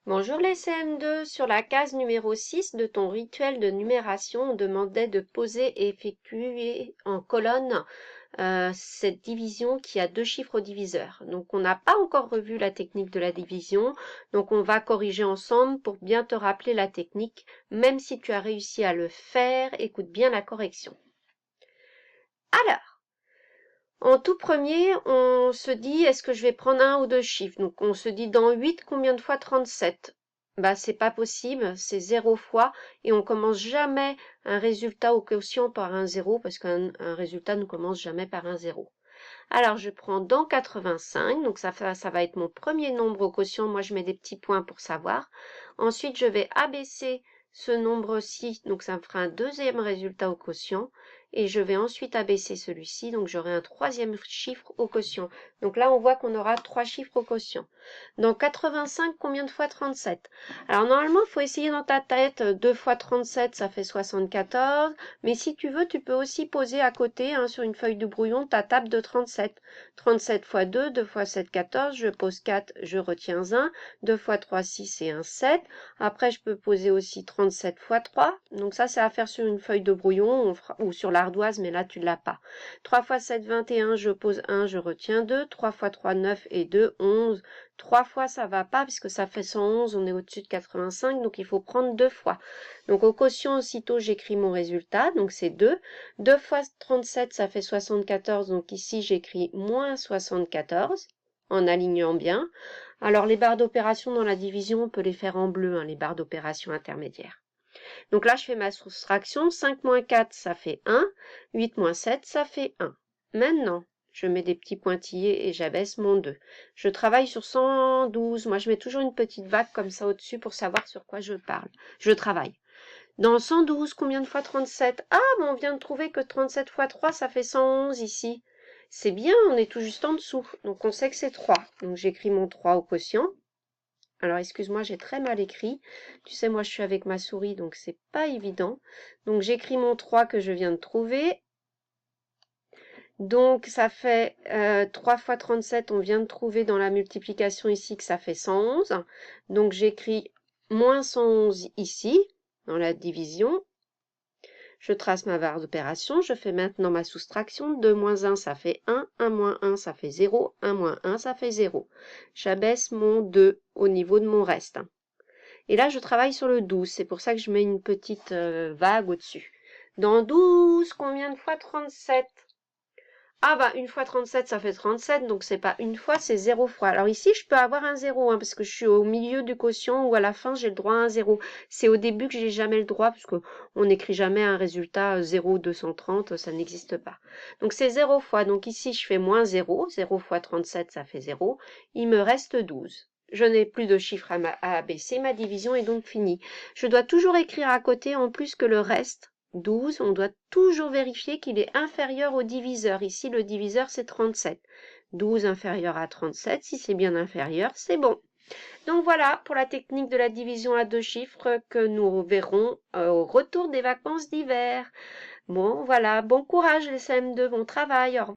Bonjour les CM2, sur la case numéro 6 de ton rituel de numération, on demandait de poser et effectuer en colonne cette division qui a deux chiffres au diviseur. Donc on n'a pas encore revu la technique de la division, donc on va corriger ensemble pour bien te rappeler la technique. Même si tu as réussi à le faire, écoute bien la correction. Alors, en tout premier, on se dit, est-ce que je vais prendre un ou deux chiffres? Donc on se dit dans 8, combien de fois 37? Bah, c'est pas possible, c'est 0 fois, et on commence jamais un résultat au quotient par un 0, parce qu'un résultat ne commence jamais par un 0. Alors, je prends dans 85, donc ça va être mon premier nombre au quotient. Moi, je mets des petits points pour savoir. Ensuite, je vais abaisser ce nombre-ci, donc ça me fera un deuxième résultat au quotient. Et je vais ensuite abaisser celui-ci, donc j'aurai un troisième chiffre au quotient. Donc là, on voit qu'on aura trois chiffres au quotient. Dans 85, combien de fois 37? Alors normalement, il faut essayer dans ta tête, 2 fois 37, ça fait 74. Mais si tu veux, tu peux aussi poser à côté, sur une feuille de brouillon, ta table de 37. 37 fois 2, 2 fois 7, 14. Je pose 4, je retiens 1. 2 fois 3, 6 et 1, 7. Après, je peux poser aussi 37 fois 3. Donc ça, c'est à faire sur une feuille de brouillon ou sur l'ardoise, mais là, tu ne l'as pas. 3 fois 7, 21. Je pose 1, je retiens 2. 3 fois 3, 9 et 2, 11. 3 fois, ça va pas, puisque ça fait 111. On est au-dessus de 85, donc il faut prendre 2 fois. Donc au quotient, aussitôt, j'écris mon résultat. Donc c'est 2. 2 fois 37, ça fait 74. Donc ici, j'écris moins 74 en alignant bien. Alors les barres d'opération dans la division, on peut les faire en bleu, les barres d'opération intermédiaires. Donc là, je fais ma soustraction. 5 moins 4, ça fait 1. 8 moins 7, ça fait 1. Maintenant, je mets des petits pointillés et j'abaisse mon 2. Je travaille sur 112. Moi, je mets toujours une petite vague comme ça au-dessus pour savoir sur quoi je parle. Je travaille. Dans 112, combien de fois 37? Ah, on vient de trouver que 37 fois 3, ça fait 111 ici. C'est bien, on est tout juste en dessous. Donc on sait que c'est 3. Donc j'écris mon 3 au quotient. Alors excuse-moi, j'ai très mal écrit. Tu sais, moi je suis avec ma souris, donc c'est pas évident. Donc j'écris mon 3 que je viens de trouver. Donc ça fait 3 fois 37, on vient de trouver dans la multiplication ici que ça fait 111. Donc j'écris moins 111 ici, dans la division. Je trace ma barre d'opération, je fais maintenant ma soustraction. 2 moins 1, ça fait 1. 1 moins 1, ça fait 0. 1 moins 1, ça fait 0. J'abaisse mon 2 au niveau de mon reste. Et là, je travaille sur le 12. C'est pour ça que je mets une petite vague au-dessus. Dans 12, combien de fois 37? Ah bah, une fois 37, ça fait 37, donc c'est pas une fois, c'est 0 fois. Alors ici, je peux avoir un 0, parce que je suis au milieu du quotient, ou à la fin, j'ai le droit à un 0. C'est au début que j'ai jamais le droit, parce qu'on n'écrit jamais un résultat 0, 230, ça n'existe pas. Donc c'est 0 fois, donc ici, je fais moins 0. 0 fois 37, ça fait 0. Il me reste 12. Je n'ai plus de chiffres à abaisser, ma division est donc finie. Je dois toujours écrire à côté, en plus que le reste, 12, on doit toujours vérifier qu'il est inférieur au diviseur. Ici, le diviseur, c'est 37. 12 inférieur à 37, si c'est bien inférieur, c'est bon. Donc voilà pour la technique de la division à deux chiffres que nous verrons au retour des vacances d'hiver. Bon, voilà, bon courage les CM2, bon travail, au revoir.